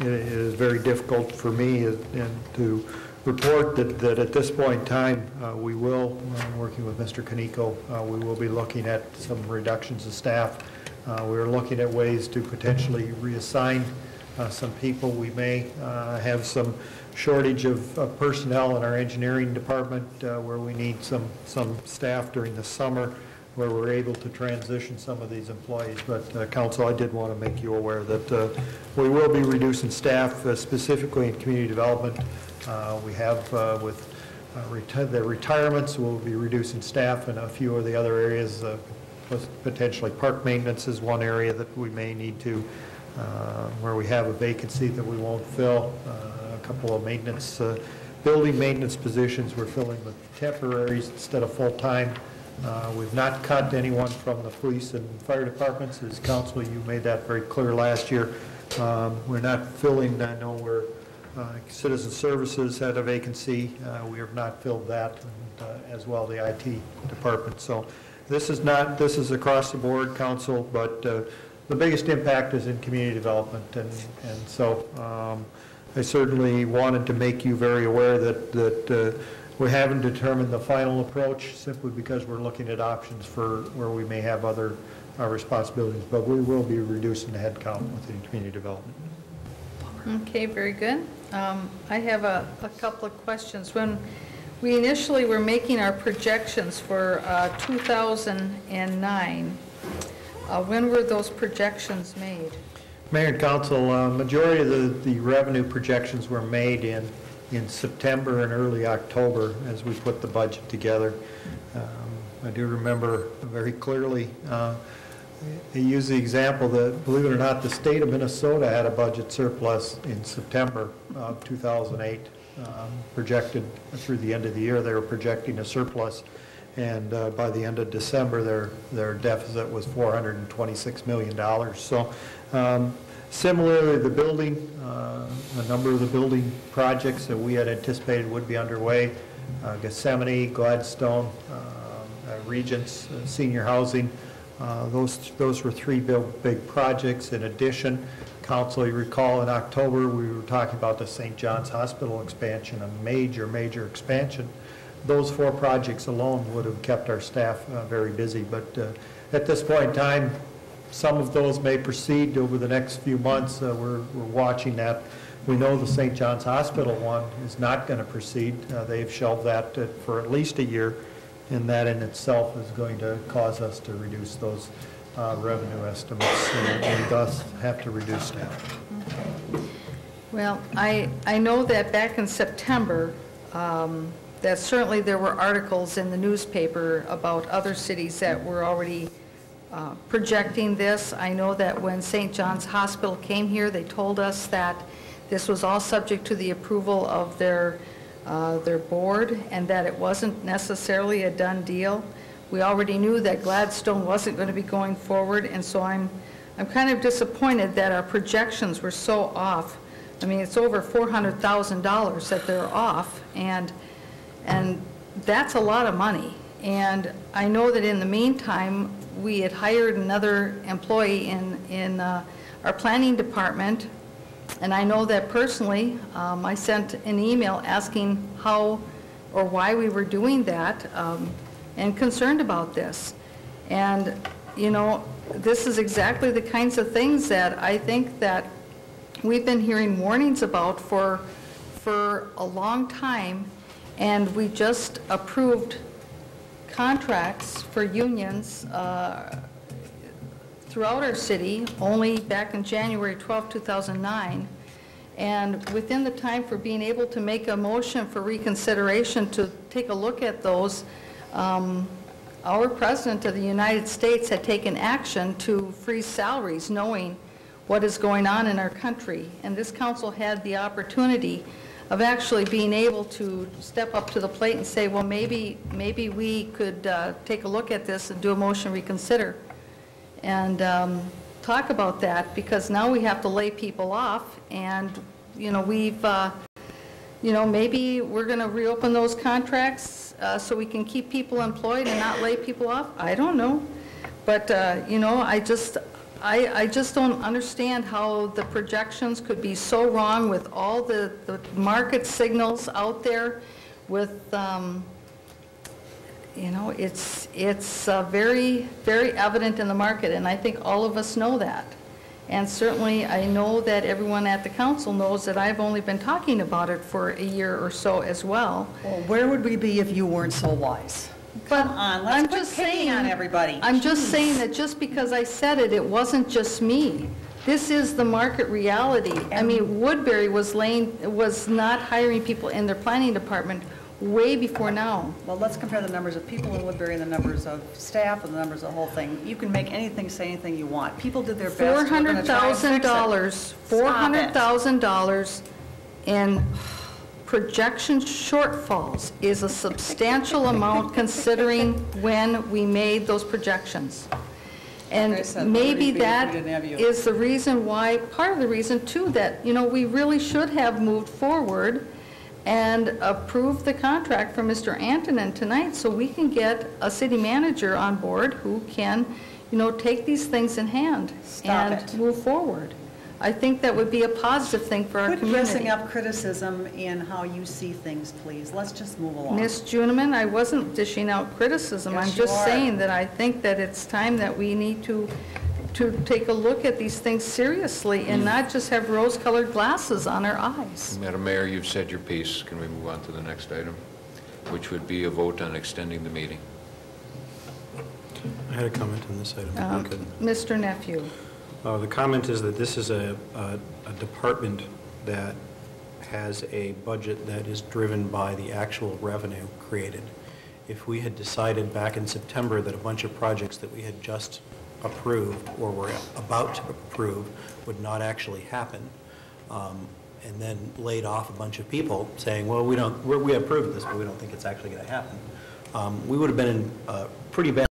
it is very difficult for me and to report that at this point in time, we will, working with Mr. Kaneko, we will be looking at some reductions of staff. We're looking at ways to potentially reassign some people. We may have some shortage of personnel in our engineering department where we need some staff during the summer where we're able to transition some of these employees. But Council, I did want to make you aware that we will be reducing staff specifically in community development. We have with the retirements, we'll be reducing staff in a few of the other areas. Potentially park maintenance is one area that we may need to, where we have a vacancy that we won't fill. A couple of maintenance, building maintenance positions we're filling with temporaries instead of full-time. We've not cut anyone from the police and fire departments. As Council, you made that very clear last year. We're not filling, I know we're Citizen Services had a vacancy. We have not filled that, and, as well the IT department. So this is across the board, Council, but the biggest impact is in community development, and so I certainly wanted to make you very aware that we haven't determined the final approach simply because we're looking at options for where we may have other responsibilities, but we will be reducing the headcount within community development. Okay, very good. I have a couple of questions. When we initially were making our projections for 2009, when were those projections made? Mayor and Council, majority of the revenue projections were made in September and early October as we put the budget together. I do remember very clearly, I use the example that, believe it or not, the state of Minnesota had a budget surplus in September of 2008. Projected through the end of the year, they were projecting a surplus, and by the end of December, their deficit was $426 million. So similarly, the building, a number of the building projects that we had anticipated would be underway, Gethsemane, Gladstone, Regents, senior housing, those were three big projects. In addition, Council, you recall in October we were talking about the St. John's Hospital expansion, a major expansion. Those four projects alone would have kept our staff very busy, but at this point in time, some of those may proceed over the next few months. We're watching that. We know the St. John's Hospital one is not going to proceed. They've shelved that for at least a year, and that in itself is going to cause us to reduce those revenue estimates and thus have to reduce staff. Okay. Well, I know that back in September, that certainly there were articles in the newspaper about other cities that were already projecting this. I know that when St. John's Hospital came here, they told us that this was all subject to the approval of their board and that it wasn't necessarily a done deal. We already knew that Gladstone wasn't going to be going forward, and so I'm kind of disappointed that our projections were so off. I mean, it's over $400,000 that they're off, and that's a lot of money. And I know that in the meantime, we had hired another employee in our planning department, and I know that personally, I sent an email asking how or why we were doing that, and concerned about this. And, you know, this is exactly the kinds of things that I think that we've been hearing warnings about for a long time, and we just approved contracts for unions throughout our city only back in January 12, 2009. And within the time for being able to make a motion for reconsideration to take a look at those, our President of the United States had taken action to freeze salaries, knowing what is going on in our country. And this council had the opportunity of actually being able to step up to the plate and say, well, maybe we could take a look at this and do a motion reconsider and talk about that, because now we have to lay people off. And you know, we've you know, maybe we're going to reopen those contracts so we can keep people employed and not lay people off. I don't know, but you know, I just don't understand how the projections could be so wrong with all the market signals out there with, you know, it's very, very evident in the market, and I think all of us know that. And certainly, I know that everyone at the council knows that I've only been talking about it for a year or so as well. Well, where would we be if you weren't so wise? Come on, let's quit picking on everybody. I'm just saying that just because I said it, it wasn't just me. This is the market reality. I mean, Woodbury was not hiring people in their planning department way before now. Well, let's compare the numbers of people in Woodbury and the numbers of staff and the numbers of the whole thing. You can make anything say anything you want. People did their best. $400,000 in projection shortfalls is a substantial amount considering when we made those projections. And maybe that is the reason why, part of the reason too, that, you know, we really should have moved forward and approved the contract for Mr. Antonin tonight so we can get a city manager on board who can, you know, take these things in hand and move forward. I think that would be a positive thing for our community. Quit dressing up criticism in how you see things, please. Let's just move along. Ms. Juniman, I wasn't dishing out criticism. Yes, I'm just you are. saying that I think that it's time that we need to take a look at these things seriously and not just have rose-colored glasses on our eyes. Madam Mayor, you've said your piece. Can we move on to the next item, which would be a vote on extending the meeting? I had a comment on this item. If I could. Mr. Nephew. The comment is that this is a department that has a budget that is driven by the actual revenue created. If we had decided back in September that a bunch of projects that we had just approved or were about to approve would not actually happen, and then laid off a bunch of people saying, well, we approved this, but we don't think it's actually going to happen, we would have been in pretty bad